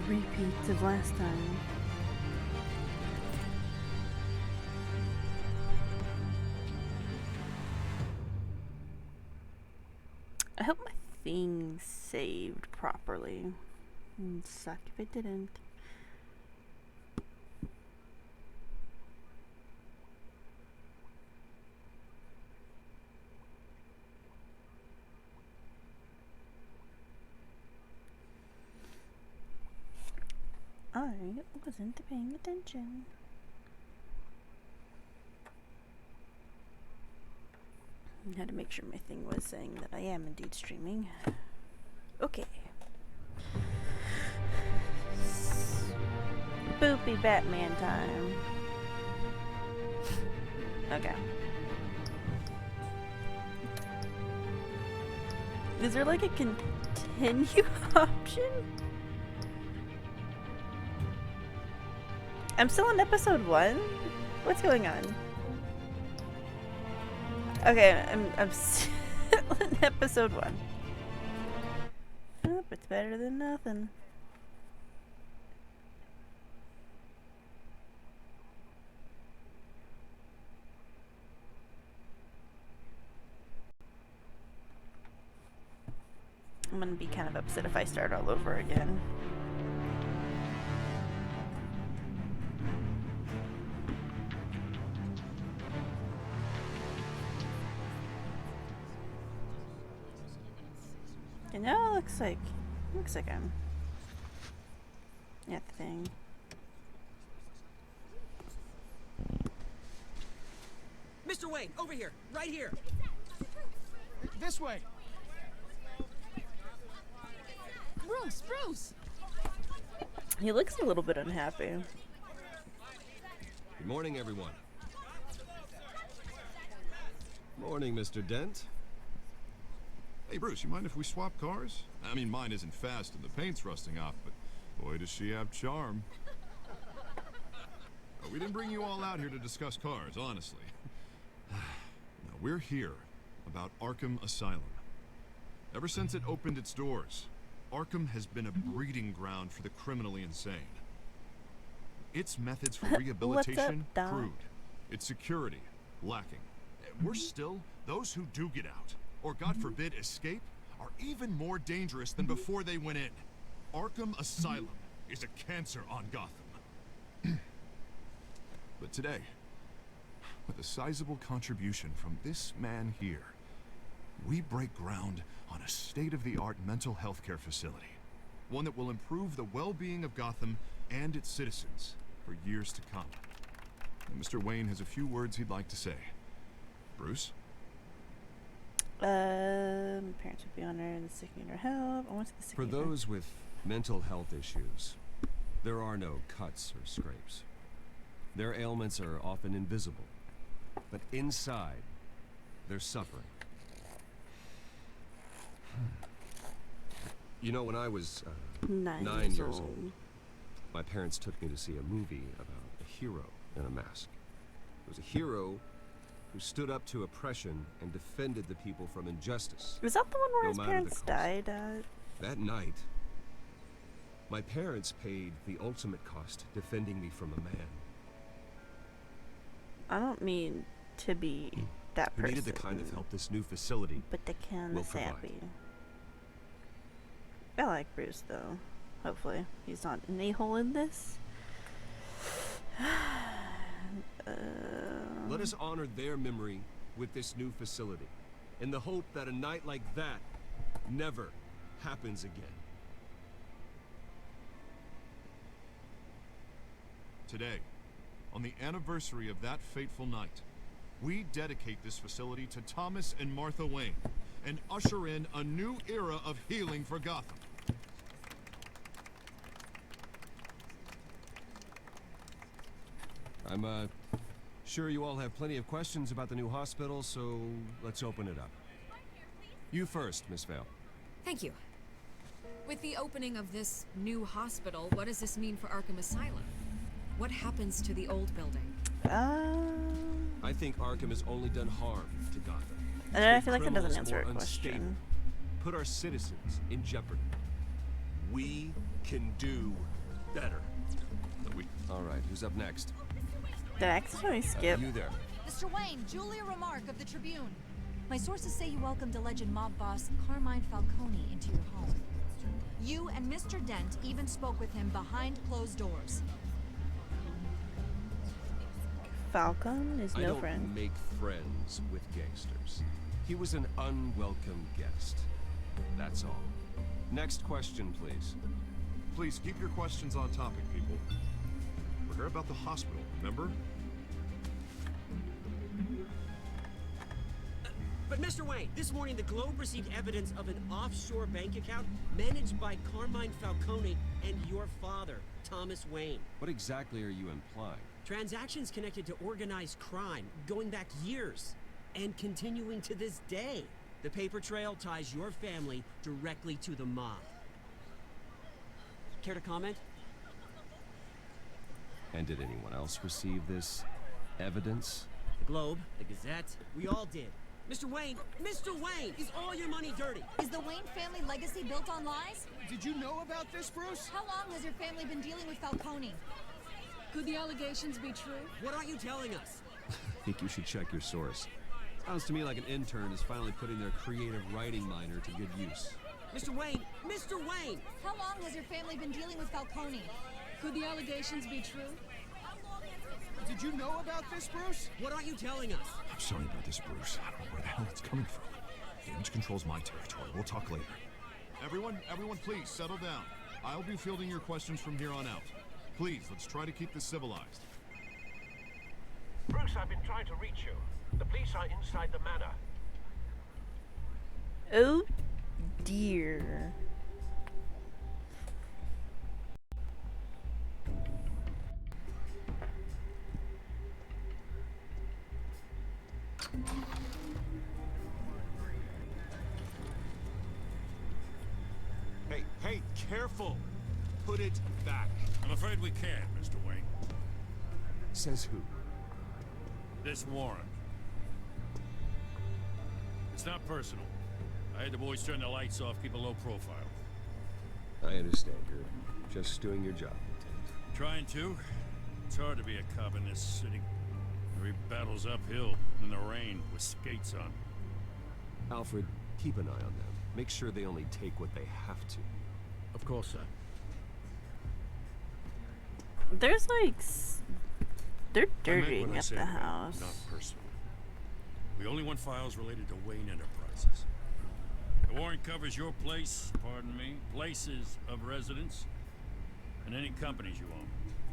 repeats of last time. I hope my thing's saved properly. It'd suck if it didn't. I wasn't paying attention. I had to make sure my thing was saying that I am indeed streaming. Okay. Spoopy Batman time. Okay. Is there like a continue option? I'm still on episode 1? What's going on? Okay, I'm still in episode 1. Oh, it's better than nothing. I'm gonna be kind of upset if I start all over again. You know, looks like I'm at the thing. Mr. Wayne, over here, right here. This way. Bruce! He looks a little bit unhappy. Good morning, everyone. Morning, Mr. Dent. Hey, Bruce, you mind if we swap cars? I mean, mine isn't fast and the paint's rusting off, but boy, does she have charm. We didn't bring you all out here to discuss cars, honestly. No, we're here about Arkham Asylum. Ever since it opened its doors, Arkham has been a breeding ground for the criminally insane. Its methods for rehabilitation, crude. Its security, lacking. Worse still, those who do get out, or God forbid escape, are even more dangerous than before they went in. Arkham Asylum is a cancer on Gotham. But today, with a sizable contribution from this man here, we break ground on a state-of-the-art mental health care facility. One that will improve the well-being of Gotham and its citizens for years to come. And Mr. Wayne has a few words he'd like to say. Bruce? Parents would be honored and sick need our help. I want to see the sick For need our- those with mental health issues, there are no cuts or scrapes. Their ailments are often invisible, but inside, they're suffering. You know, when I was 9 years old, my parents took me to see a movie about a hero in a mask. It was a hero who stood up to oppression and defended the people from injustice. Was that the one where no his matter parents the cost. died? That night, my parents paid the ultimate cost defending me from a man I don't mean to be that who person. needed the kind of help this new facility But they can will sappy. I like Bruce though. Hopefully he's not an a-hole in this. Let us honor their memory with this new facility, in the hope that a night like that never happens again. Today, on the anniversary of that fateful night, we dedicate this facility to Thomas and Martha Wayne and usher in a new era of healing for Gotham. I'm sure you all have plenty of questions about the new hospital, so let's open it up. You first, Miss Vale. Thank you. With the opening of this new hospital, what does this mean for Arkham Asylum? What happens to the old building? I think Arkham has only done harm to Gotham. And I Made feel like that doesn't criminals answer a more question. unstable, put our citizens in jeopardy. We can do Better. That we All right, who's up next? Did I accidentally skip? You there. Mr. Wayne, Julia Remark of the Tribune. My sources say you welcomed alleged mob boss Carmine Falcone into your home. You and Mr. Dent even spoke with him behind closed doors. Falcon is I no don't friend. make friends with gangsters. He was an unwelcome guest. That's all. Next question, please. please keep your questions on topic, people. We're here about the hospital, remember? But Mr. Wayne, this morning the Globe received evidence of an offshore bank account managed by Carmine Falcone and your father, Thomas Wayne. What exactly are you implying? Transactions connected to organized crime going back years and continuing to this day. The paper trail ties your family directly to the mob. Care to comment? And did anyone else receive this evidence? The Globe, the Gazette, we all did. Mr. Wayne, is all your money dirty? Is the Wayne family legacy built on lies? Did you know about this, Bruce? How long has your family been dealing with Falcone? Could the allegations be true? What aren't you telling us? I think you should check your source. Sounds to me like an intern is finally putting their creative writing minor to good use. Mr. Wayne! How long has your family been dealing with Falcone? Could the allegations be true? Did you know about this, Bruce? What aren't you telling us? I'm sorry about this, Bruce. I don't know where the hell it's coming from. Damage control's my territory. We'll talk later. Everyone, please settle down. I'll be fielding your questions from here on out. Please, let's try to keep this civilized. Bruce, I've been trying to reach you. The police are inside the manor. Oh dear. Hey, careful! Put it back. I'm afraid we can't, Mr. Wayne. Says who? This warrant. It's not personal. I had the boys turn the lights off, keep a low profile. I understand. You're just doing your job, Lieutenant. Trying to. It's hard to be a cop in this city. Every battle's uphill, in the rain, with skates on. Alfred, keep an eye on them. Make sure they only take what they have to. Of course, sir. There's like they're I meant dirtying what I up said, the Wayne, house. not personal. We only want files related to Wayne Enterprises. The warrant covers your place, pardon me, places of residence, and any companies you own.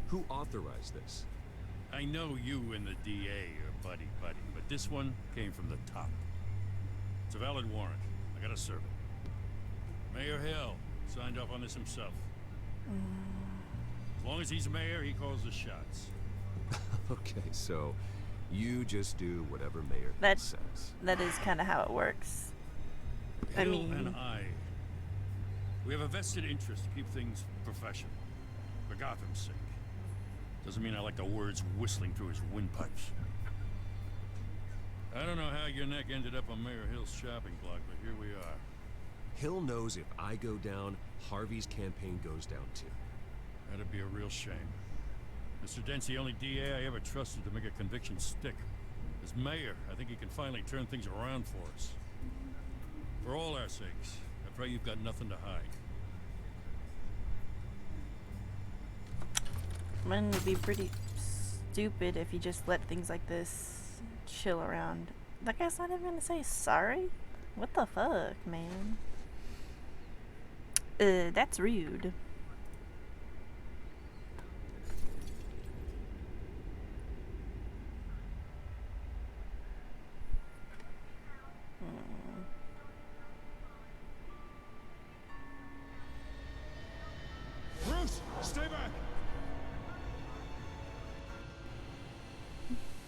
Who authorized this? I know you and the DA are buddy-buddy, but this one came from the top. It's a valid warrant. I gotta serve it. Mayor Hill signed off on this himself. As long as he's mayor, he calls the shots. Okay, so you just do whatever Mayor That- says. That is kind of how it works. I Hill mean- and we have a vested interest to keep things professional, for Gotham's sake. Doesn't mean I like the words whistling through his windpipes. I don't know how your neck ended up on Mayor Hill's shopping block, but here we are. Hill knows if I go down, Harvey's campaign goes down too. That'd be a real shame. Mr. Dent's the only DA I ever trusted to make a conviction stick. As mayor, I think he can finally turn things around for us. For all our sakes, I pray you've got nothing to hide. Man, it'd be pretty stupid if you just let things like this chill around. That guy's not even gonna say sorry? What the fuck, man? That's rude. Bruce, stay back!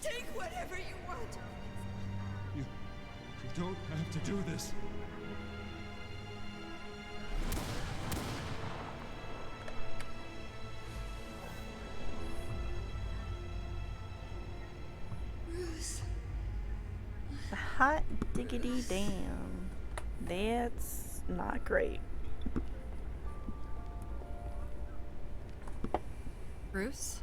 Take whatever you want. You don't have to do this. Hot diggity damn. That's not great. Bruce?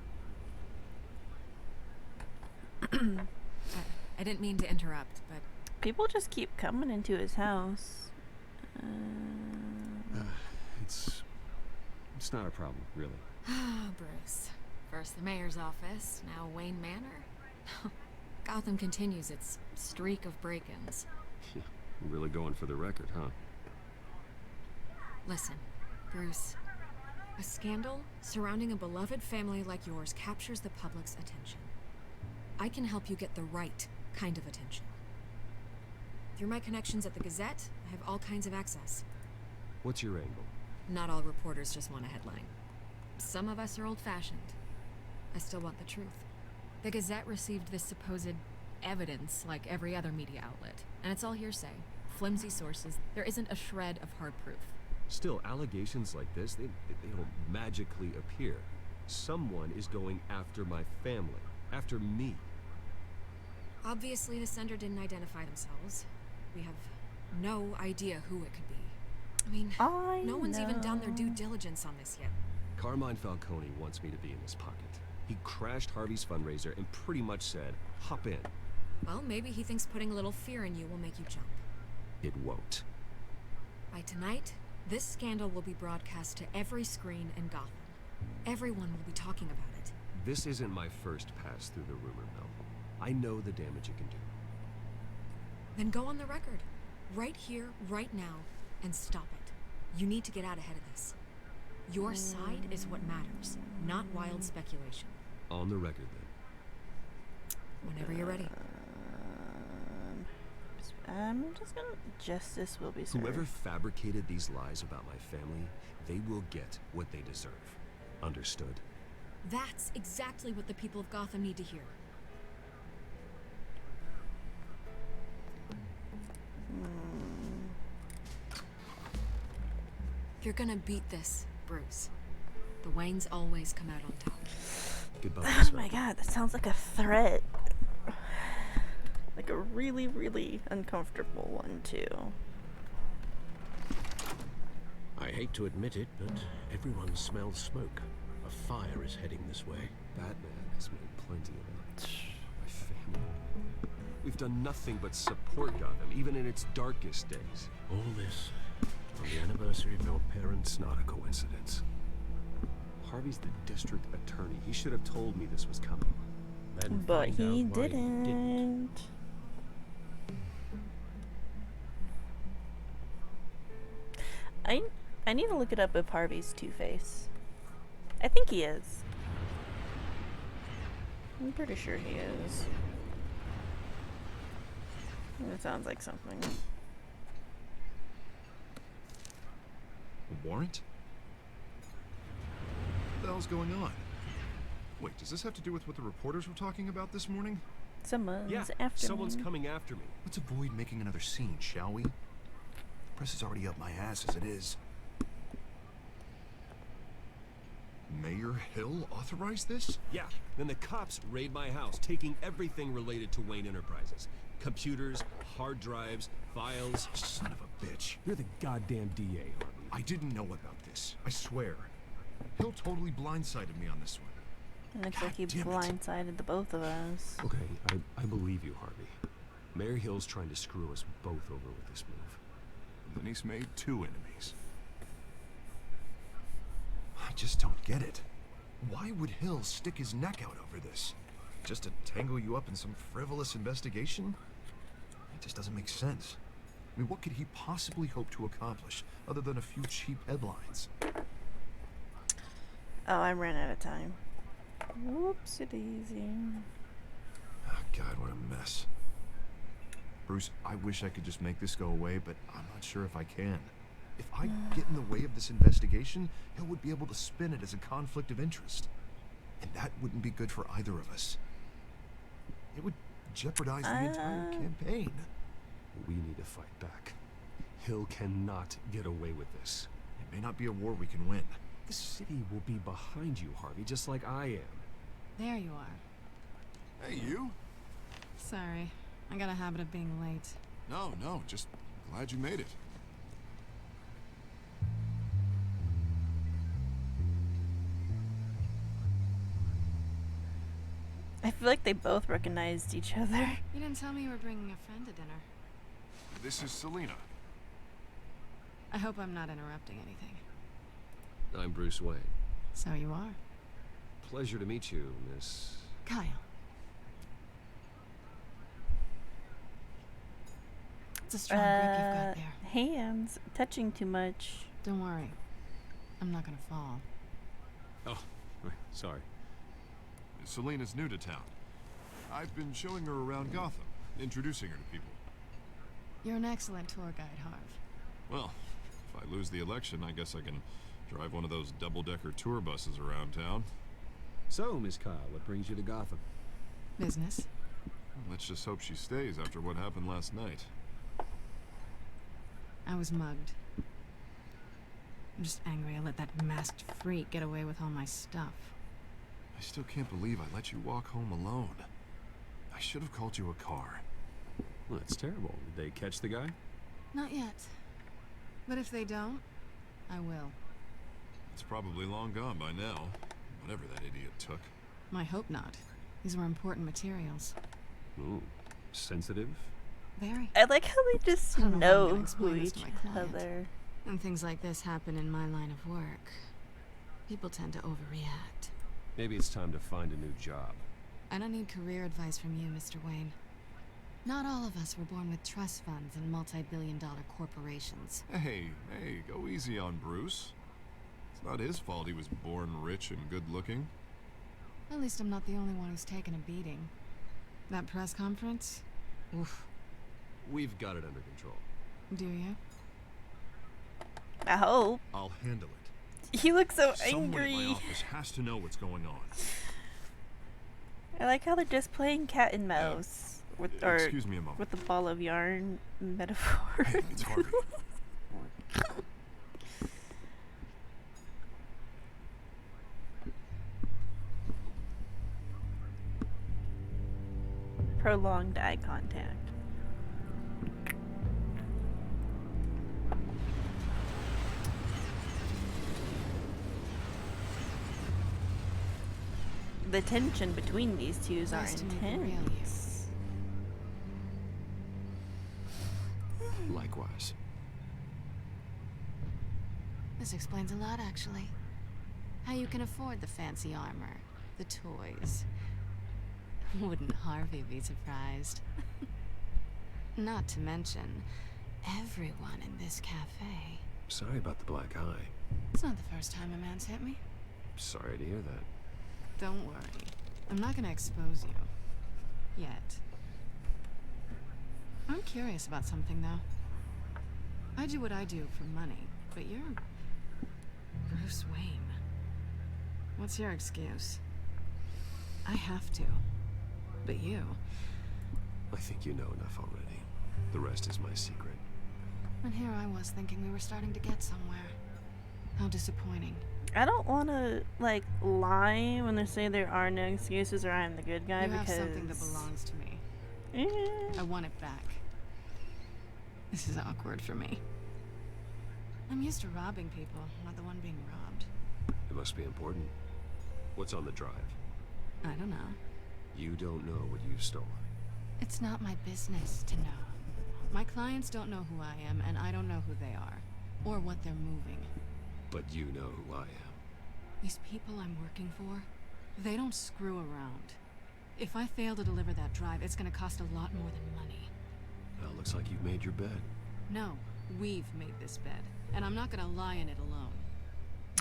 I didn't mean to interrupt, but... People just keep coming into his house. It's not a problem, really. Bruce. First the mayor's office, now Wayne Manor. Gotham continues its streak of break-ins. Really going for the record, huh? Listen, Bruce. A scandal surrounding a beloved family like yours captures the public's attention. I can help you get the right kind of attention. Through my connections at the Gazette, I have all kinds of access. What's your angle? Not all reporters just want a headline. Some of us are old-fashioned. I still want the truth. The Gazette received this supposed evidence like every other media outlet, and it's all hearsay. Flimsy sources. There isn't a shred of hard proof. Still, allegations like this, they don't magically appear. Someone is going after my family. After me. Obviously, the sender didn't identify themselves. We have no idea who it could be. I mean, no one's even done their due diligence on this yet. Carmine Falcone wants me to be in his pocket. He crashed Harvey's fundraiser and pretty much said, hop in. Well, maybe he thinks putting a little fear in you will make you jump. It won't. By tonight, this scandal will be broadcast to every screen in Gotham. Everyone will be talking about it. This isn't my first pass through the rumor mill. I know the damage it can do. Then go on the record. Right here, right now, and stop it. You need to get out ahead of this. Your side is what matters, not wild speculation. On the record, then. Whenever you're ready. I'm just gonna... Justice will be served. Whoever fabricated these lies about my family, they will get what they deserve. Understood? That's exactly what the people of Gotham need to hear. You're gonna beat this, Bruce. The Waynes always come out on top. Goodbye. Oh my god, that sounds like a threat. Like a really, really uncomfortable one, too. I hate to admit it, but everyone smells smoke. A fire is heading this way. Batman has made plenty of it. My family. We've done nothing but support Gotham, even in its darkest days. All this on the anniversary of your parents' It's not a coincidence. Harvey's the district attorney. He should have told me this was coming. Then But find out he why didn't. I need to look it up if Harvey's Two-Face. I think he is. I'm pretty sure he is. It sounds like something. A warrant? What the hell's going on? Wait, does this have to do with what the reporters were talking about this morning? Someone's Yeah, after someone's me. coming after me. Let's avoid making another scene, shall we? The press is already up my ass as it is. Mayor Hill authorized this? Yeah, then the cops raid my house, taking everything related to Wayne Enterprises. Computers, hard drives, files. Son of a bitch. You're the goddamn DA, Harvey. I didn't know about this. I swear. Hill totally blindsided me on this one. Looks like he God damn it. blindsided the both of us. Okay, I believe you, Harvey. Mayor Hill's trying to screw us both over with this move. Then he's made two enemies. I just don't get it. Why would Hill stick his neck out over this? Just to tangle you up in some frivolous investigation? It just doesn't make sense. I mean, what could he possibly hope to accomplish other than a few cheap headlines? Oh, I ran out of time. Whoopsie-daisy. Oh, God, what a mess. Bruce, I wish I could just make this go away, but I'm not sure if I can. If I get in the way of this investigation, Hill would be able to spin it as a conflict of interest. And that wouldn't be good for either of us. It would jeopardize the entire campaign. We need to fight back. Hill cannot get away with this. It may not be a war we can win. The city will be behind you, Harvey, just like I am. There you are. Hey, you? Sorry, I got a habit of being late. No, just glad you made it. I feel like they both recognized each other. You didn't tell me you were bringing a friend to dinner. This is Selena. I hope I'm not interrupting anything. I'm Bruce Wayne. So you are. Pleasure to meet you, Miss... Kyle. It's a strong grip you've got there. Hands touching too much. Don't worry. I'm not gonna fall. Oh, sorry. Selena's new to town. I've been showing her around Gotham, introducing her to people. You're an excellent tour guide, Harv. Well, if I lose the election, I guess I can drive one of those double-decker tour buses around town. So, Miss Kyle, what brings you to Gotham? Business. Let's just hope she stays after what happened last night. I was mugged. I'm just angry I let that masked freak get away with all my stuff. I still can't believe I let you walk home alone. I should have called you a car. Well, that's terrible. Did they catch the guy? Not yet. But if they don't, I will. It's probably long gone by now. Whatever that idiot took. I hope not. These were important materials. Ooh, sensitive? Very. I like how they just I don't know how I'm know gonna who explain this to each my client. other. When things like this happen in my line of work, people tend to overreact. Maybe it's time to find a new job. I don't need career advice from you, Mr. Wayne. Not all of us were born with trust funds and multi-billion-dollar corporations. Hey, go easy on Bruce. It's not his fault he was born rich and good-looking. At least I'm not the only one who's taken a beating. That press conference? Oof. We've got it under control. Do you? I hope. I'll handle it. He looks so Someone in my angry. office has to know what's going on. I like how they're just playing cat and mouse. Excuse me a moment. With the ball of yarn metaphor. Hey, it's Harvey. Prolonged eye contact. The tension between these two are Nice to meet the real you. intense. Likewise. This explains a lot, actually. How you can afford the fancy armor, the toys. Wouldn't Harvey be surprised? Not to mention, everyone in this cafe. Sorry about the black eye. It's not the first time a man's hit me. Sorry to hear that. Don't worry. I'm not gonna expose you. Yet. I'm curious about something, though. I do what I do for money, but you're... Bruce Wayne. What's your excuse? I have to. But you... I think you know enough already. The rest is my secret. And here I was thinking we were starting to get somewhere. How disappointing. I don't want to like lie when they say there are no excuses or I'm the good guy You have because something that belongs to me. I want it back. This is awkward for me. I'm used to robbing people, not the one being robbed. It must be important. What's on the drive? I don't know. You don't know what you stole. It's not my business to know. My clients don't know who I am, and I don't know who they are, or what they're moving. But you know who I am. These people I'm working for, they don't screw around. If I fail to deliver that drive, it's gonna cost a lot more than money. Well, looks like you've made your bed. No, we've made this bed, and I'm not gonna lie in it alone.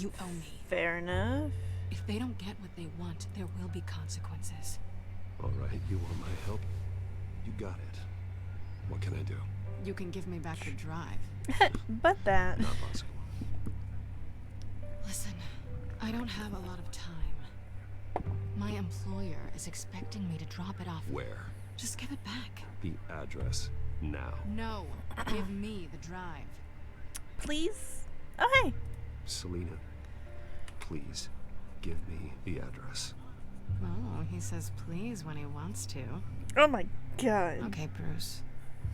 You owe me. fair enough. If they don't get what they want, there will be consequences. All right, you want my help? You got it. What can I do? You can give me back the drive. But that. Not possible. Listen, I don't have a lot of time. My employer is expecting me to drop it off. Where? Just give it back. The address. Now. No, give me the drive. Please? Oh, hey. Selena, please, give me the address. Oh, he says please when he wants to. Oh my god. Okay, Bruce.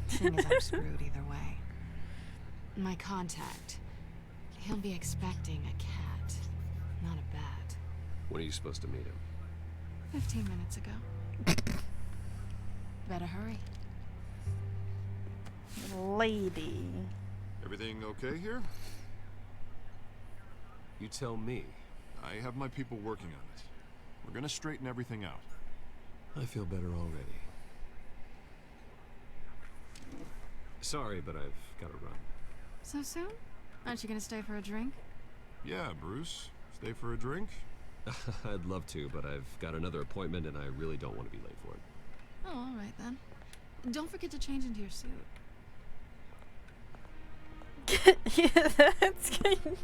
Thing is, I'm screwed either way. My contact. He'll be expecting a cat, not a bat. When are you supposed to meet him? 15 minutes ago. Better hurry. Lady. Everything okay here? You tell me. I have my people working on it. We're gonna straighten everything out. I feel better already. Sorry, but I've got to run. So soon? Aren't you gonna stay for a drink? Yeah, Bruce. Stay for a drink? I'd love to, but I've got another appointment and I really don't want to be late for it. Oh, all right then. Don't forget to change into your suit. Yeah, that's kind of...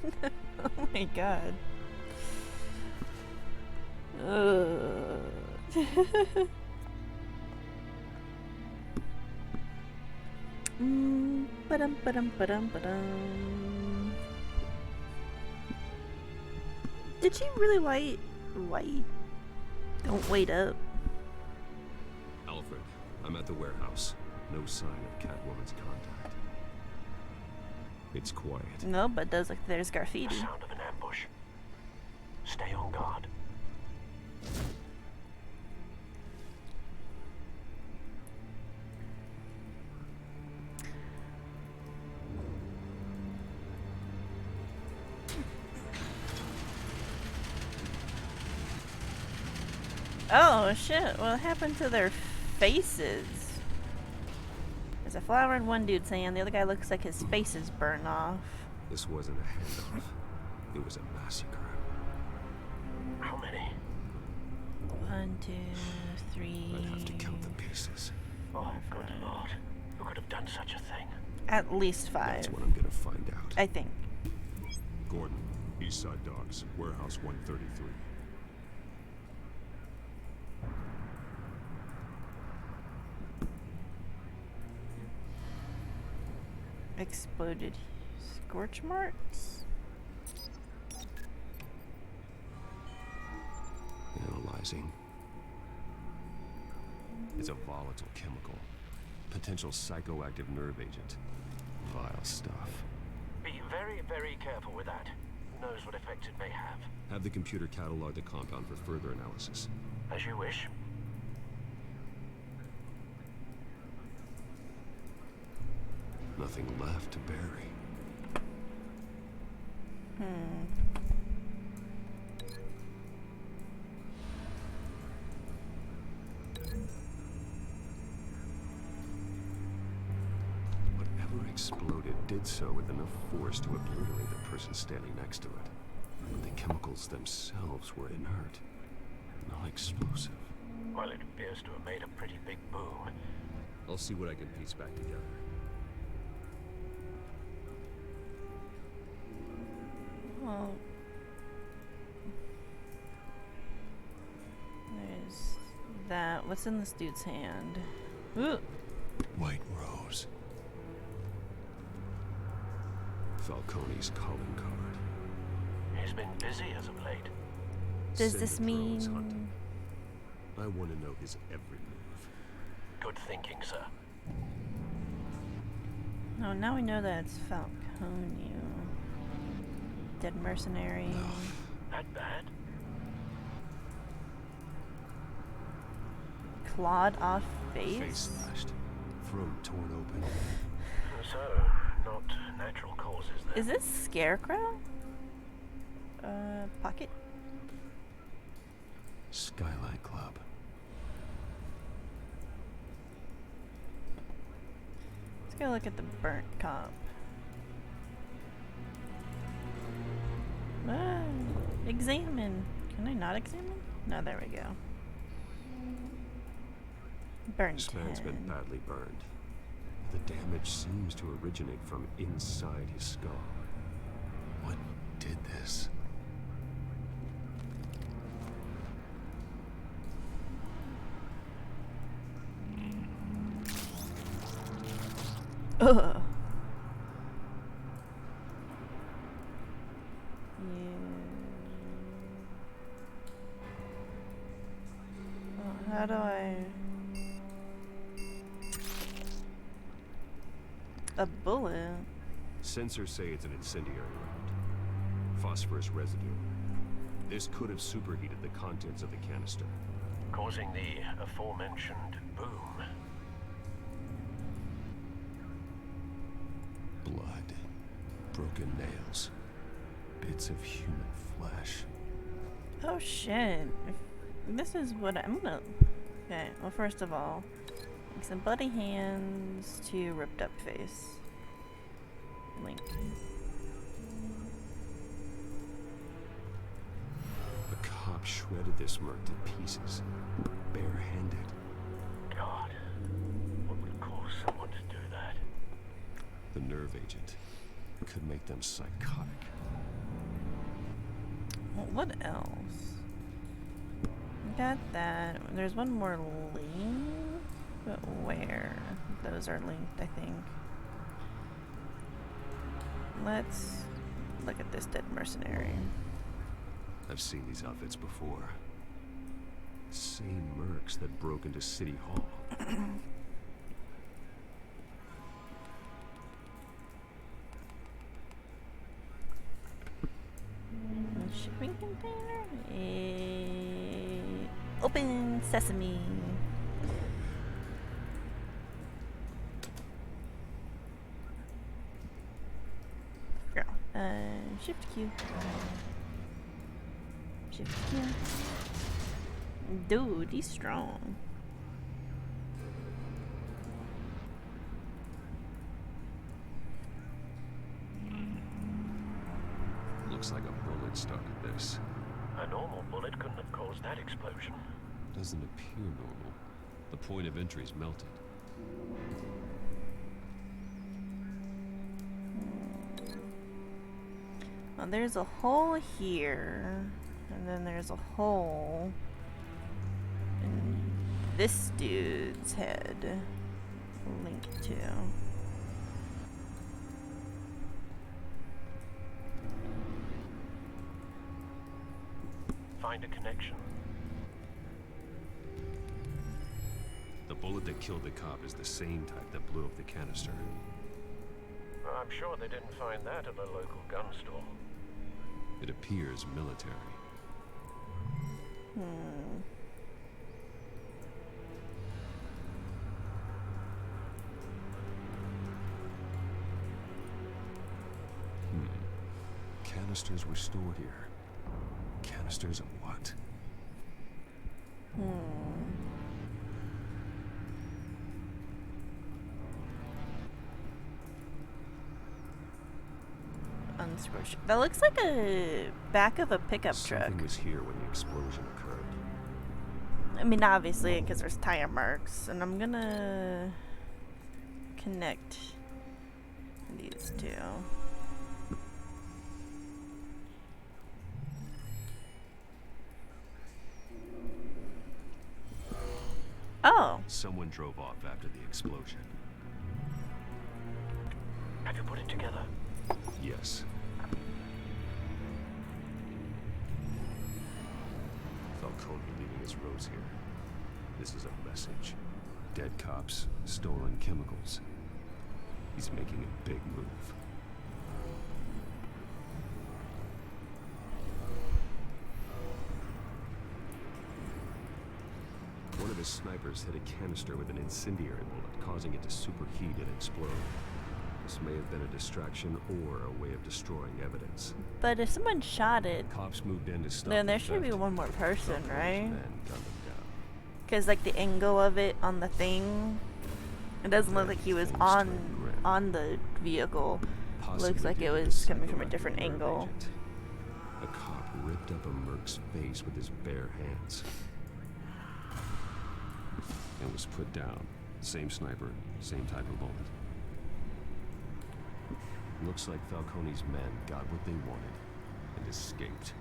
Oh my god. Ba-dum. Did she really wait? Don't wait up. Alfred, I'm at the warehouse. No sign of Catwoman's contact. It's quiet. No, but it does look there's graffiti. The sound of an ambush. Stay on guard. Oh shit, what happened to their faces? There's a flower in one dude's hand, the other guy looks like his face is burned off. This wasn't a handoff. It was a massacre. How many? 1, 2, 3. I'd have to count the pieces. Oh, good lord. Who could have done such a thing? At least 5. That's what I'm gonna find out. I think. Gordon, East Side Docks, Warehouse 133. Exploded scorch marks? Analyzing. It's a volatile chemical. Potential psychoactive nerve agent. Vile stuff. Be very, very careful with that. Who knows what effect it may have? Have the computer catalog the compound for further analysis. As you wish. Nothing left to bury. Whatever exploded did so with enough force to obliterate the person standing next to it. But the chemicals themselves were inert, not explosive. Well, it appears to have made a pretty big boom. I'll see what I can piece back together. Well, there's that. What's in this dude's hand? Ooh. White Rose. Falcone's calling card. He's been busy as of late. Does Send this it for Rose mean... hunting. I want to know his every move. Good thinking, sir. Oh, now we know that it's Falcone. Dead mercenary. That bad? Clawed off Face face? slashed. Throat torn open. So, not natural causes then. Is this Scarecrow? Pocket? Skylight Club. Let's go look at the burnt cop. Ah, examine. Can I not examine? No, there we go. Burnt This man's been head. badly burned. The damage seems to originate from inside his skull. What did this? Ugh. How do I... A bullet? Sensors say it's an incendiary round. Phosphorus residue. This could have superheated the contents of the canister, causing the aforementioned boom. Blood, broken nails, bits of human flesh. Oh shit. This is what I'm gonna... Okay, well first of all, like some bloody hands to ripped up face. Link. The cop shredded this merc to pieces, barehanded. God, what would cause someone to do that? The nerve agent could make them psychotic. Well, what else? Got that. There's one more link, but where? Those are linked, I think. Let's look at this dead mercenary. I've seen these outfits before. Same mercs that broke into City Hall. Shipping container? Open sesame. Girl. Shift Q. Shift Q. Dude, he's strong. Looks like a bullet started this. A normal bullet couldn't have caused that explosion. Doesn't appear normal. The point of entry's melted. Well, there's a hole here, and then there's a hole in this dude's head. Link to. Find a connection. The bullet that killed the cop is the same type that blew up the canister. I'm sure they didn't find that at a local gun store. It appears military. Canisters were stored here. Canisters of what? Unscrew. That looks like a back of a pickup truck. Something was here when the explosion occurred. I mean, obviously, because there's tire marks, and I'm gonna connect these two. Oh. Someone drove off after the explosion. Have you put it together? Yes. Falcone leaving his rose here. This is a message. Dead cops, stolen chemicals. He's making a big move. One of his snipers hit a canister with an incendiary bullet, causing it to superheat and explode. This may have been a distraction or a way of destroying evidence. But if someone shot it, Cops moved in to stop then the there should be theft. one more person, Falcone's right? men gunned him down. Because like the angle of it on the thing, it doesn't look like he was on the vehicle. Possibly Looks like due it to the was coming from a psychoactive different nerve angle. agent. A cop ripped up a merc's face with his bare hands and was put down. Same sniper, same type of bullet. Looks like Falcone's men got what they wanted and escaped.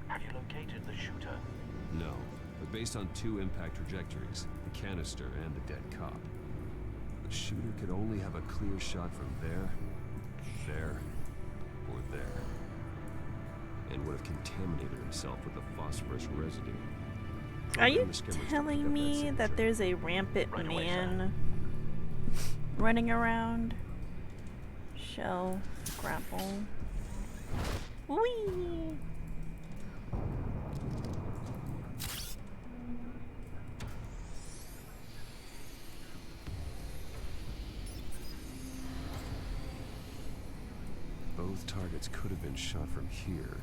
Have you located the shooter? No, but based on two impact trajectories, the canister and the dead cop, the shooter could only have a clear shot from there, or there, and would have contaminated himself with the phosphorus residue. Are you Cameras don't pick telling up me signature. that there's a rampant Right away, sir. man running around? Shell, grapple. Whee! Both targets could have been shot from here,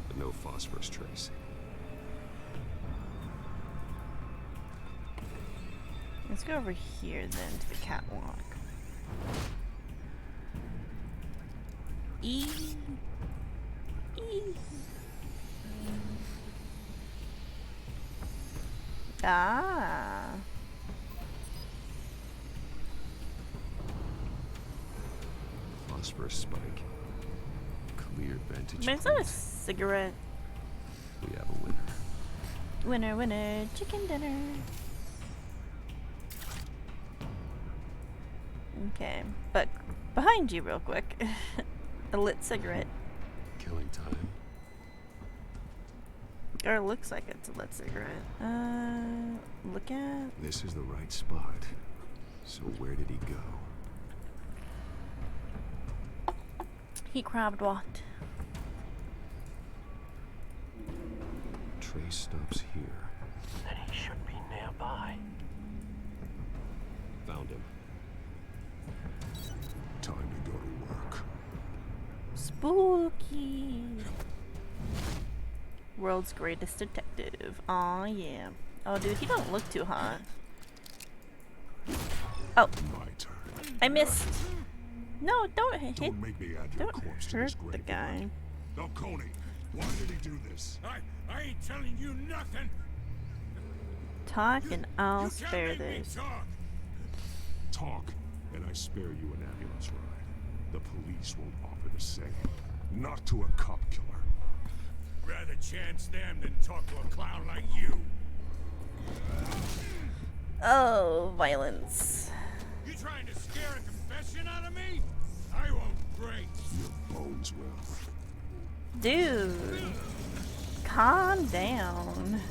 but no phosphorus trace. Let's go over here then to the catwalk. E. Ah. Phosphorus spike. Clear vantage But it's not a point. cigarette. We have a winner. Winner, winner, chicken dinner. Okay, but behind you real quick. A lit cigarette. Killing time. Or it looks like it's a lit cigarette. Look at... This is the right spot. So where did he go? He grabbed what? Trace stops here. Then he should be nearby. Found him. Time to go to work. Spooky. World's greatest detective. Aw, yeah. Oh, dude, he don't look too hot. Oh, My turn. I missed. No, don't hit. Don't make me add your Don't corpse to hurt this the graveyard. guy. Falcone, why did he do this? I ain't telling you nothing. Talk and I'll You spare can't make me this. talk. Talk, and I spare you an ambulance ride. The police won't offer the same. Not to a cop killer. Rather chance them than talk to a clown like you. Oh, violence. You trying to scare a confession out of me? I won't break. Your bones will. Dude, calm down.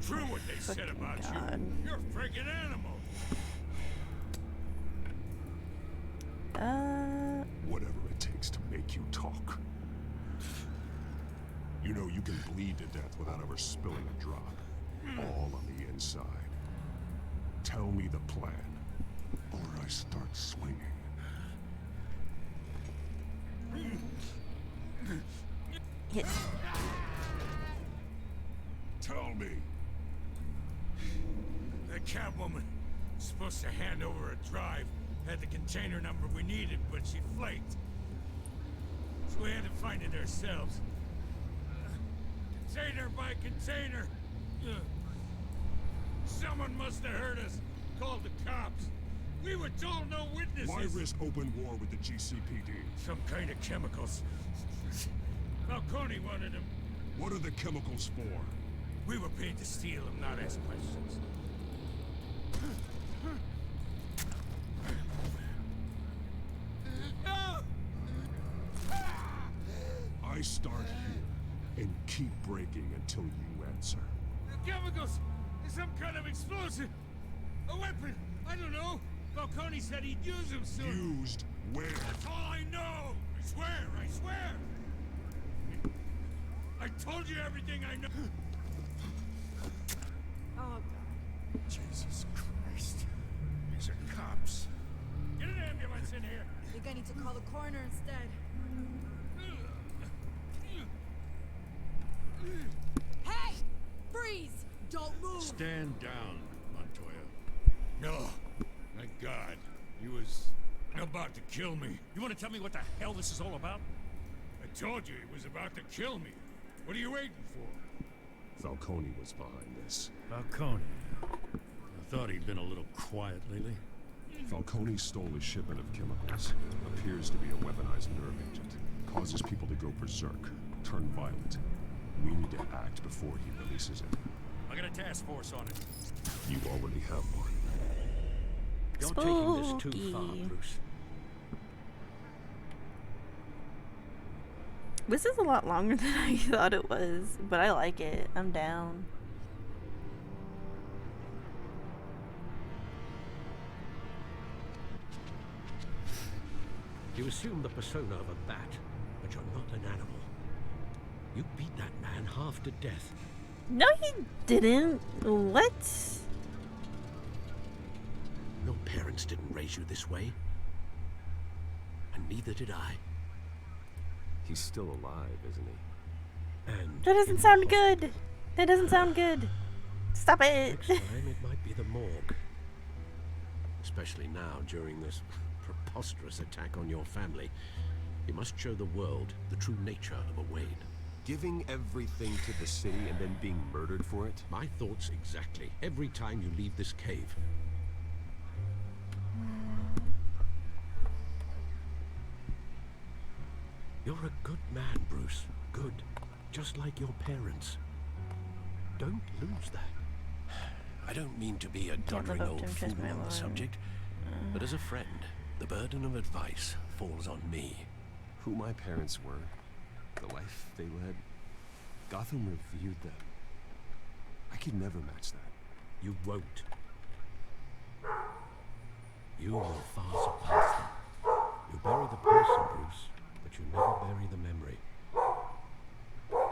True what they said Fucking about God. you. You're a freaking animal. Whatever it takes to make you talk. You know you can bleed to death without ever spilling a drop. All on the inside. Tell me the plan, or I start swinging. Hit. Tell me. The Catwoman was supposed to hand over a drive, had the container number we needed, but she flaked. So we had to find it ourselves. Container by container. Someone must have heard us, called the cops. We were told no witnesses. Why risk open war with the GCPD? Some kind of chemicals. Falcone wanted them. What are the chemicals for? We were paid to steal them, not ask questions. I start here and keep breaking until you answer. The chemicals is some kind of explosive. A weapon. I don't know. Falcone said he'd use them soon. Used where? That's all I know. I swear. I swear. I told you everything I know. Oh, Jesus Christ. These are cops. Get an ambulance in here. I think I need to call the coroner instead. Hey! Freeze! Don't move! Stand down, Montoya. No. Thank God. He was about to kill me. You want to tell me what the hell this is all about? I told you he was about to kill me. What are you waiting for? Falcone was behind this. Falcone. I thought he'd been a little quiet lately. Falcone stole a shipment of chemicals. Appears to be a weaponized nerve agent. Causes people to go berserk, turn violent. We need to act before he releases it. I got a task force on it. You already have one. You're taking this too Spooky. far, Bruce. This is a lot longer than I thought it was, but I like it. I'm down. You assume the persona of a bat, but you're not an animal. You beat that man half to death, No, he didn't. What? Your parents didn't raise you this way. And neither did I. He's still alive, isn't he? And That doesn't sound good. That doesn't sound good. Stop it. Next time it might be the morgue. Especially now, during this preposterous attack on your family. You must show the world the true nature of a Wayne. Giving everything to the city and then being murdered for it? My thoughts exactly. Every time you leave this cave. You're a good man, Bruce. Good. Just like your parents. Don't lose that. I don't mean to be a doddering old fool on the subject, but as a friend, the burden of advice falls on me. Who my parents were, the life they led, Gotham reviewed them. I could never match that. You won't. You will far surpass them. You bury the person, Bruce, but you never bury the memory.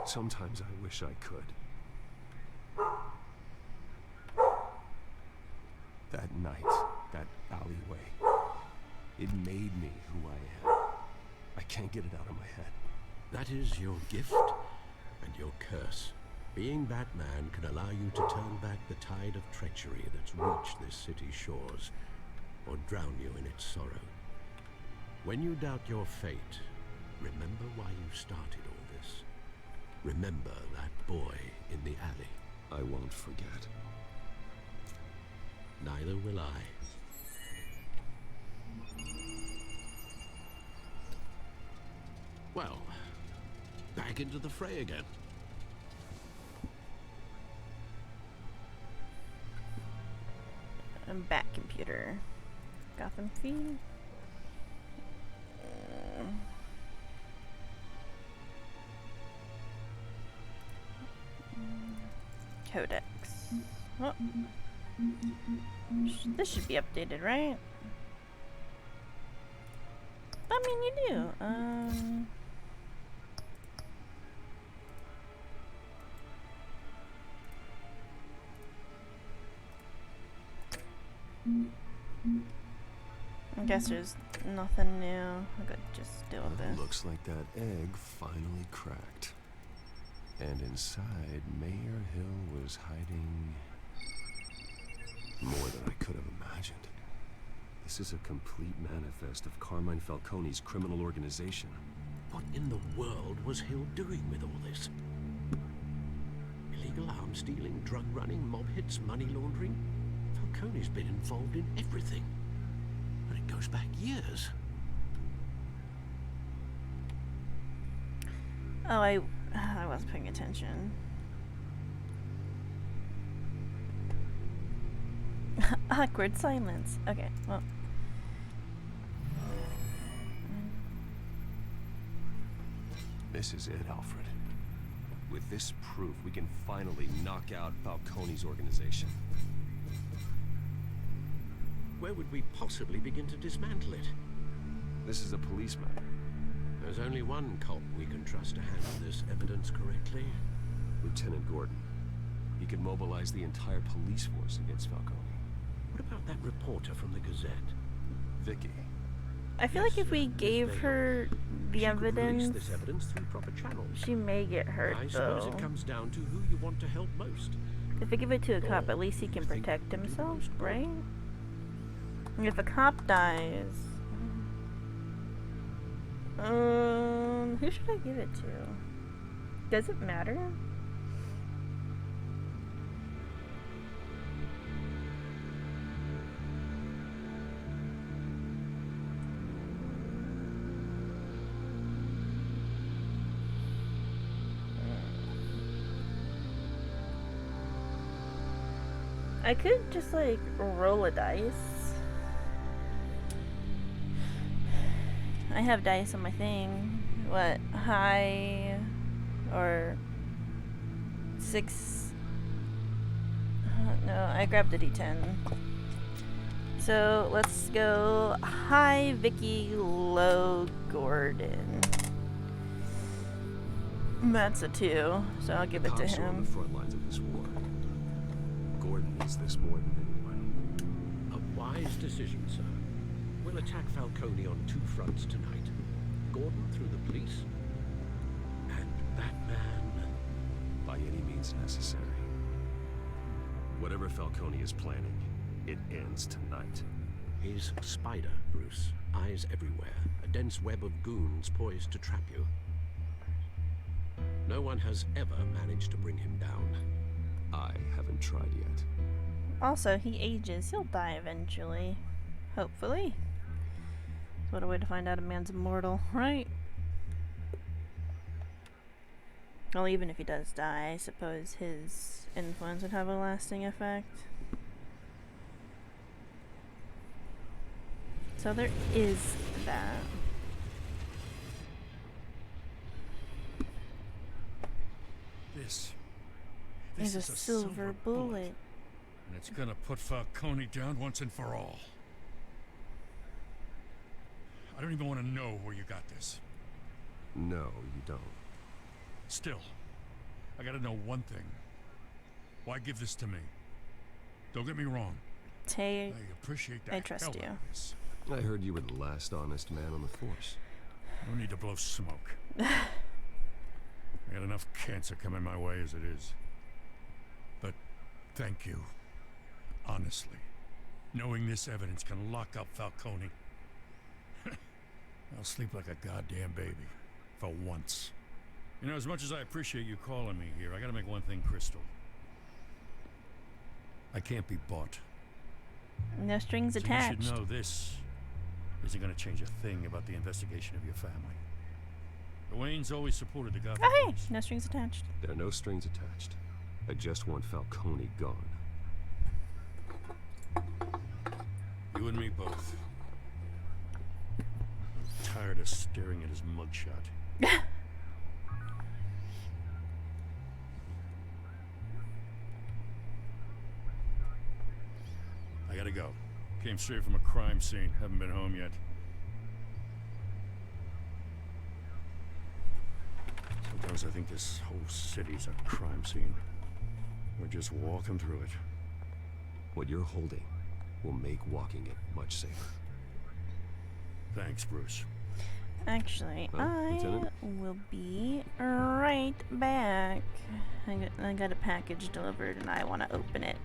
Sometimes I wish I could. That night, that alleyway, it made me who I am. I can't get it out of my head. That is your gift and your curse. Being Batman can allow you to turn back the tide of treachery that's reached this city's shores, or drown you in its sorrow. When you doubt your fate, remember why you started all this. Remember that boy in the alley. I won't forget. Neither will I. Well, back into the fray again. Bat computer. Gotham feed. Codex. Oh. This should be updated, right? I mean, you do. I guess there's nothing new. I could just deal with this. Looks like that egg finally cracked. And inside, Mayor Hill was hiding more than I could have imagined. This is a complete manifest of Carmine Falcone's criminal organization. What in the world was Hill doing with all this? Illegal arms dealing, drug running, mob hits, money laundering? Falcone's been involved in everything. But it goes back years. Oh, I wasn't paying attention. Awkward silence. Okay, well. This is it, Alfred. With this proof, we can finally knock out Falcone's organization. Where would we possibly begin to dismantle it? This is a policeman. There's only one cop we can trust to handle this evidence correctly. Lieutenant Gordon. He could mobilize the entire police force against Falcone. What about that reporter from the Gazette? Vicky. I feel like if we gave her the evidence, this evidence through proper channels. She may get hurt, I though. suppose it comes down to who you want to help most. If we give it to a cop, at least he can protect himself, right? If a cop dies... who should I give it to? Does it matter? I could just like roll a dice. I have dice on my thing. What? High or 6? No, I grabbed a D10. So let's go high Vicky, low Gordon. That's a 2, so I'll give it to Cops are on him. the front lines of this war. Gordon needs this more than anyone. A wise decision, sir. We'll attack Falcone on 2 fronts tonight. Gordon through the police, and Batman By any means necessary. Whatever Falcone is planning, it ends tonight. He's a spider, Bruce. Eyes everywhere. A dense web of goons poised to trap you. No one has ever managed to bring him down. I haven't tried yet. Also, he ages. He'll die eventually. Hopefully. What a way to find out a man's immortal, right? Well, even if he does die, I suppose his influence would have a lasting effect. So there is that. This There's is a silver bullet. and it's gonna put Falcone down once and for all. I don't even want to know where you got this. No, you don't. Still, I gotta know one thing. Why give this to me? Don't get me wrong. Tay, I appreciate that. I trust you. I heard you were the last honest man on the force. No need to blow smoke. I got enough cancer coming my way as it is. But thank you. Honestly. Knowing this evidence can lock up Falcone. I'll sleep like a goddamn baby. For once. You know, as much as I appreciate you calling me here, I gotta make one thing crystal. I can't be bought. No strings So attached. you should know this isn't gonna change a thing about the investigation of your family. The Waynes always supported the Gotham Oh, hey, police. no strings attached. There are no strings attached. I just want Falcone gone. You and me both. I'm tired of staring at his mugshot. I gotta go. Came straight from a crime scene. Haven't been home yet. Sometimes I think this whole city's a crime scene. We're just walking through it. What you're holding will make walking it much safer. Thanks, Bruce. Actually, Lieutenant? I will be right back. I got a package delivered and I want to open it.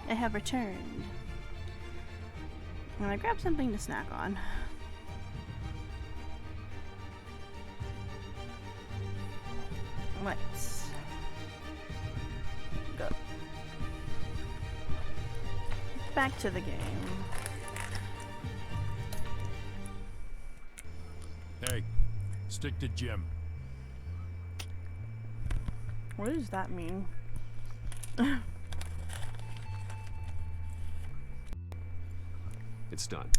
I have returned. I'm gonna grab something to snack on. Let's go. Back to the game. Hey, stick to Jim. What does that mean? It's done.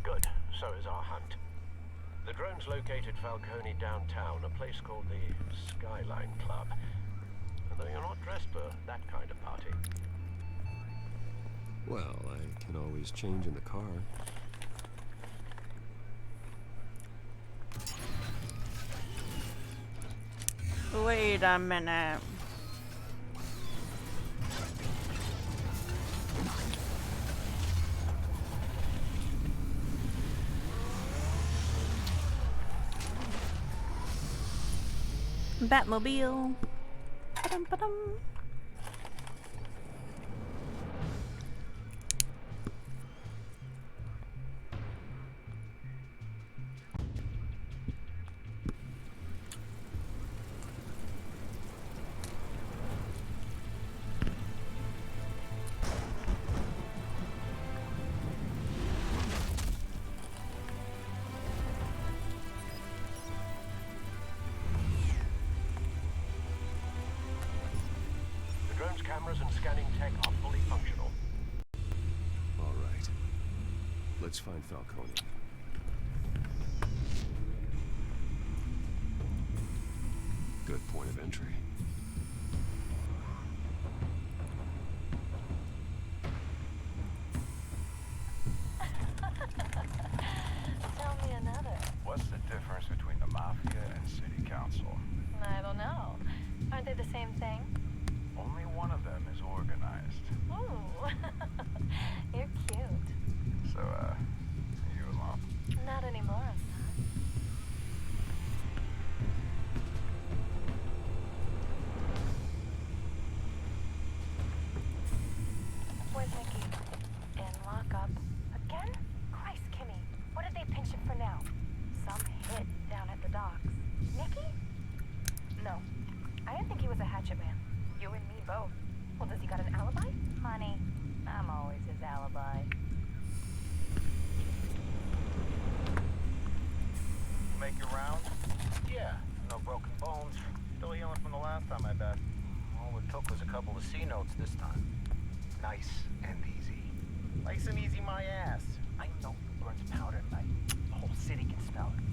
Good. So is our hunt. The drone's located Falcone downtown, a place called the Skyline Club. Although you're not dressed for that kind of party. Well, I can always change in the car. Wait a minute. Batmobile. Ba-dum, ba-dum. Cameras and scanning tech are fully functional. All right. Let's find Falcone. Good point of entry. Tell me another. What's the difference between the Mafia and City Council? I don't know. Aren't they the same thing? Only one of them is organized. Ooh. You're cute. So, you alone? Not anymore, I'm not. Where's Nikki? In lockup. Again? Christ, Kimmy. What did they pinch him for now? Some hit down at the docks. Nikki? No. I didn't think he was a hatchet man. You and me both. Well, does he got an alibi? Honey, I'm always his alibi. Make your round? Yeah, no broken bones. Still healing from the last time, I bet. All it took was a couple of C notes this time. Nice and easy. Nice and easy, my ass. I know who burns powder at night. The whole city can smell it.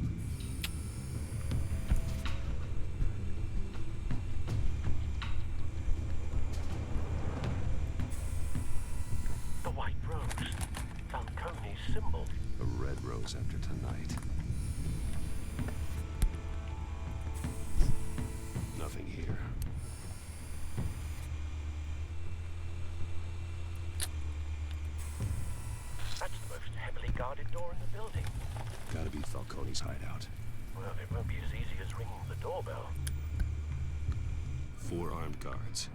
The white rose. Falcone's symbol. A red rose after tonight. Nothing here. That's the most heavily guarded door in the building. Gotta be Falcone's hideout. Well, it won't be as easy as ringing the doorbell. 4 armed guards.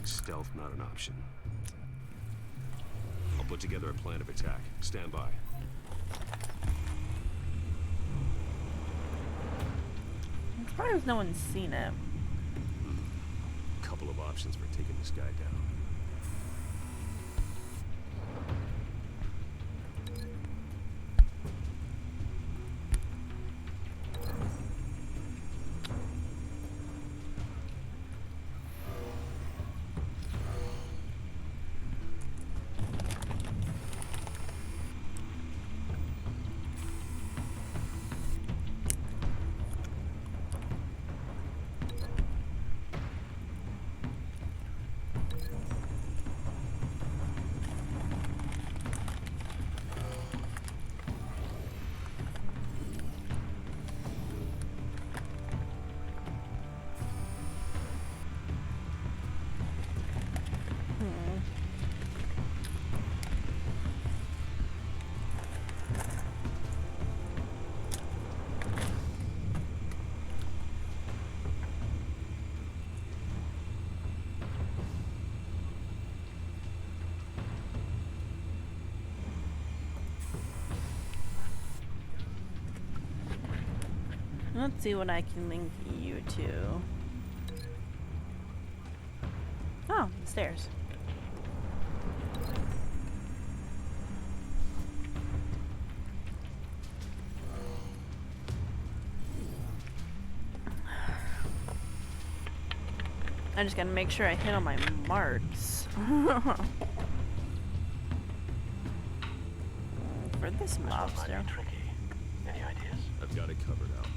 Stealth not an option. I'll put together a plan of attack. Stand by. I'm surprised no one's seen it. Couple of options for taking this guy down. Let's see what I can link you to. Oh, stairs. I just gotta make sure I hit all my marks. For this mobster. Tricky. Any ideas? I've got it covered out.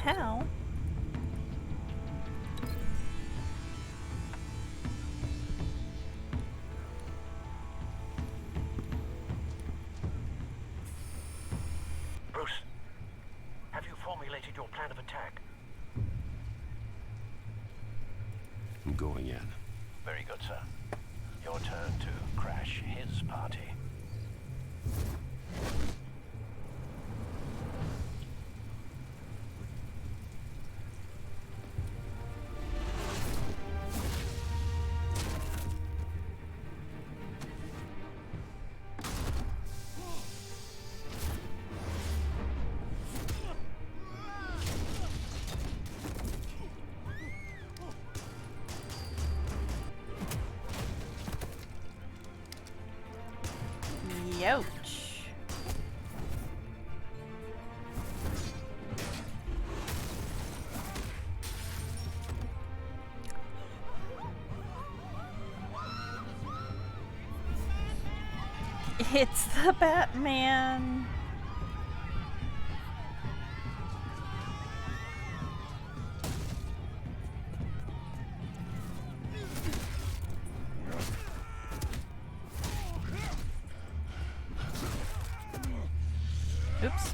How? Bruce, have you formulated your plan of attack? I'm going in. Very good, sir. Your turn to crash his party. Ouch. It's the Batman. Oops.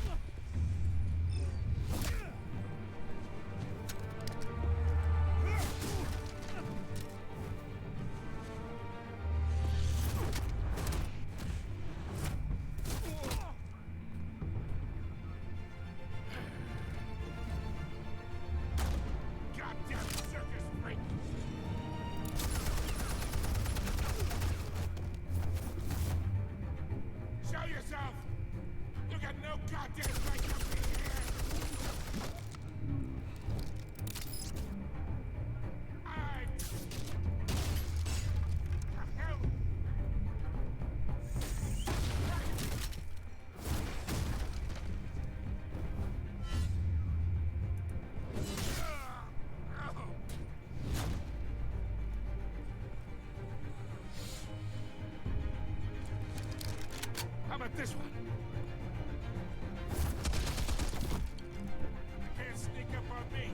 How about this one? You can't sneak up on me.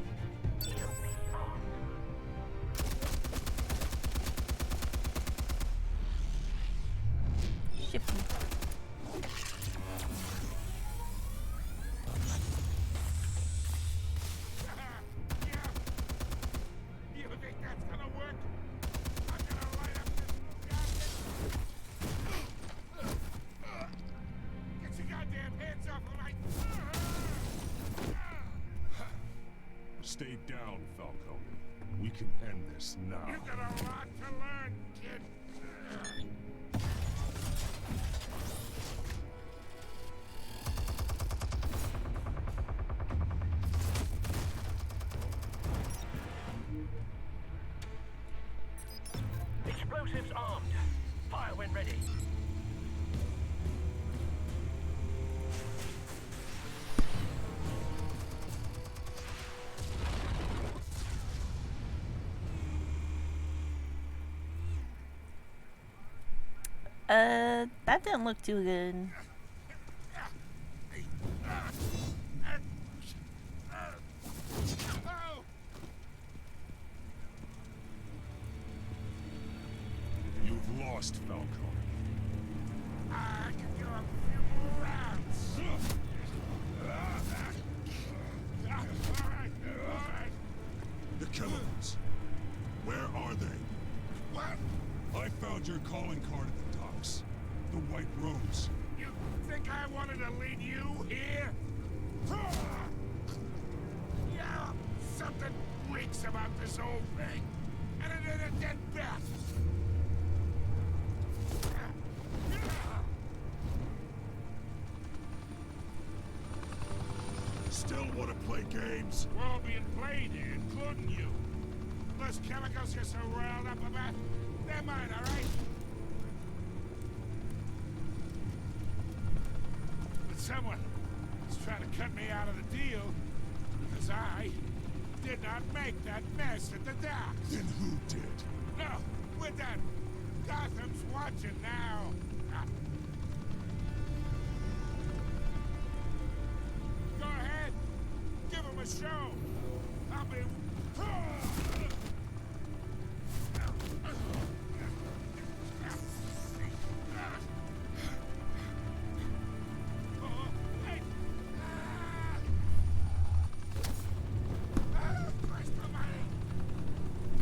Shifty. You think that's gonna work? I'm gonna light up this goddamn... Get your goddamn hands off of my... Stay down, Falcone. We can end this now. You got a lot to learn, kid. Explosives armed. Fire when ready. That didn't look too good. You've lost, Falcone. I can go a few more rounds. All right. The chemicals. Where are they? What? I found your calling card at the docks. The White Rose. You think I wanted to lead you here? Yeah, something reeks about this whole thing. And it ain't a dead bat. still want to play games? We're all being played here, including you. Those chemicals you're so riled up about, they're mine, all right? But someone is trying to cut me out of the deal because I did not make that mess at the docks. Then who did? No, we're done. Gotham's watching now. Go ahead. Give him a show. I'll be...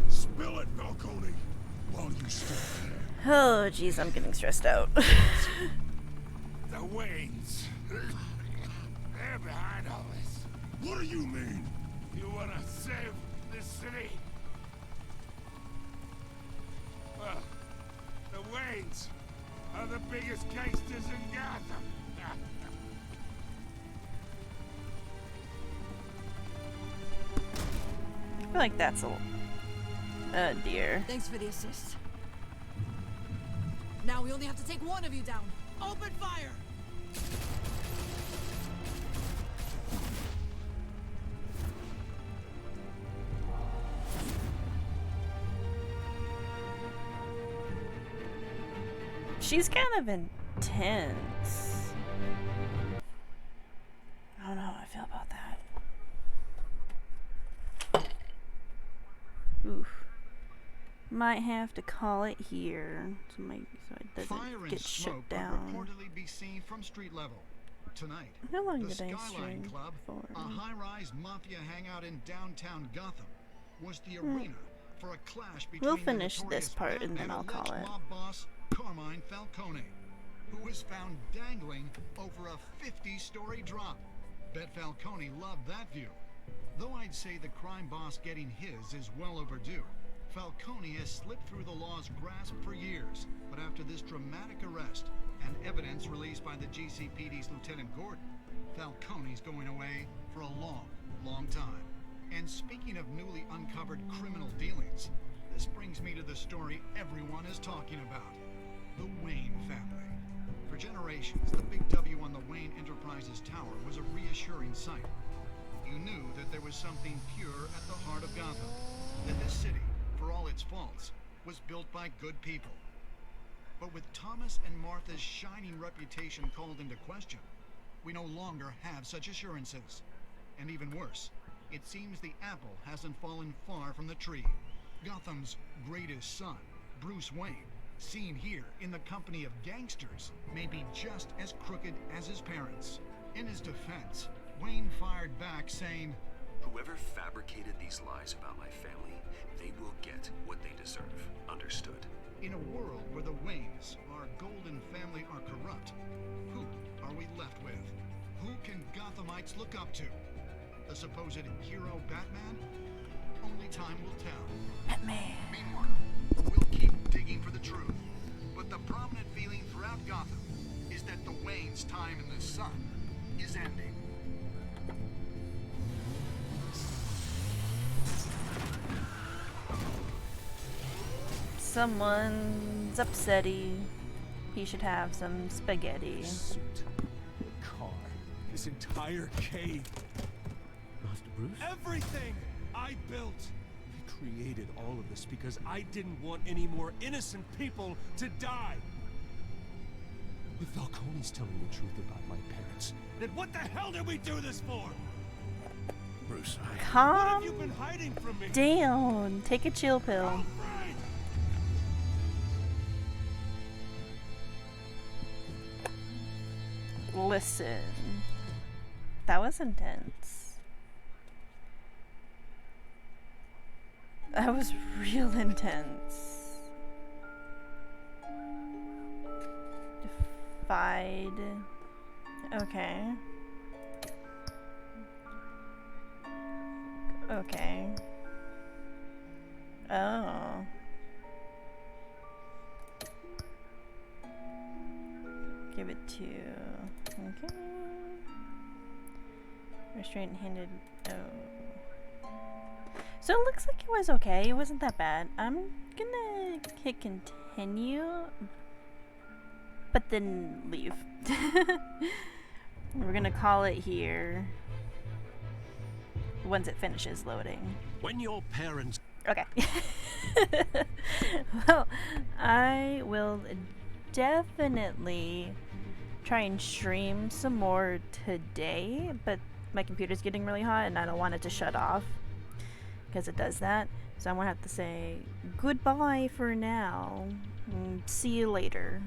Spill it, Falcone, while you still can. Oh, jeez, I'm getting stressed out. The Waynes. They're behind all this. What do you mean? You want to save this city? Well, the Waynes are the biggest gangsters in Gotham. I feel like that's a... Oh, dear. Thanks for the assist. Now we only have to take one of you down. Open fire! She's kind of intense. I don't know how I feel about that. Oof. Might have to call it here so it doesn't get shut down. Reportedly be seen from street level. Tonight, How long the did I Skyline stream Club, for? a high-rise mafia hangout in downtown Gotham, was the arena for a clash between We'll the finish notorious this part and then I'll alleged call it. mob boss Carmine Falcone, who was found dangling over a 50-story drop. Bet Falcone loved that view. Though I'd say the crime boss getting his is well overdue. Falcone has slipped through the law's grasp for years, but after this dramatic arrest and evidence released by the GCPD's Lieutenant Gordon, Falcone's going away for a long, long time. And speaking of newly uncovered criminal dealings, this brings me to the story everyone is talking about. The Wayne family. For generations, the big W on the Wayne Enterprises Tower was a reassuring sight. You knew that there was something pure at the heart of Gotham, that this city, for all its faults, was built by good people. But with Thomas and Martha's shining reputation called into question, we no longer have such assurances. And even worse, it seems the apple hasn't fallen far from the tree. Gotham's greatest son, Bruce Wayne, seen here in the company of gangsters, may be just as crooked as his parents. In his defense, Wayne fired back saying, "Whoever fabricated these lies about my family, they will get what they deserve. Understood?" In a world where the Waynes, our golden family, are corrupt, who are we left with? Who can Gothamites look up to? The supposed hero Batman? Only time will tell. Batman. Meanwhile, we'll keep digging for the truth. But the prominent feeling throughout Gotham is that the Waynes' time in the sun is ending. Someone's upsetty. He should have some spaghetti. Suit, car, this entire cave. Master Bruce? Everything I built. I created all of this because I didn't want any more innocent people to die. If Falcone's telling the truth about my parents, then what the hell did we do this for? Bruce, What Calm have you been hiding from me? down. Take a chill pill. Alfred! Listen. That was intense. That was real intense. Defied. Okay. Okay. Oh. Give it to... Okay. Restraint handed. Oh. So it looks like it was okay. It wasn't that bad. I'm gonna hit continue, but then leave. We're gonna call it here once it finishes loading. When your parents... Okay. Well, I will definitely try and stream some more today, but my computer's getting really hot and I don't want it to shut off because it does that. So I'm gonna have to say goodbye for now. See you later.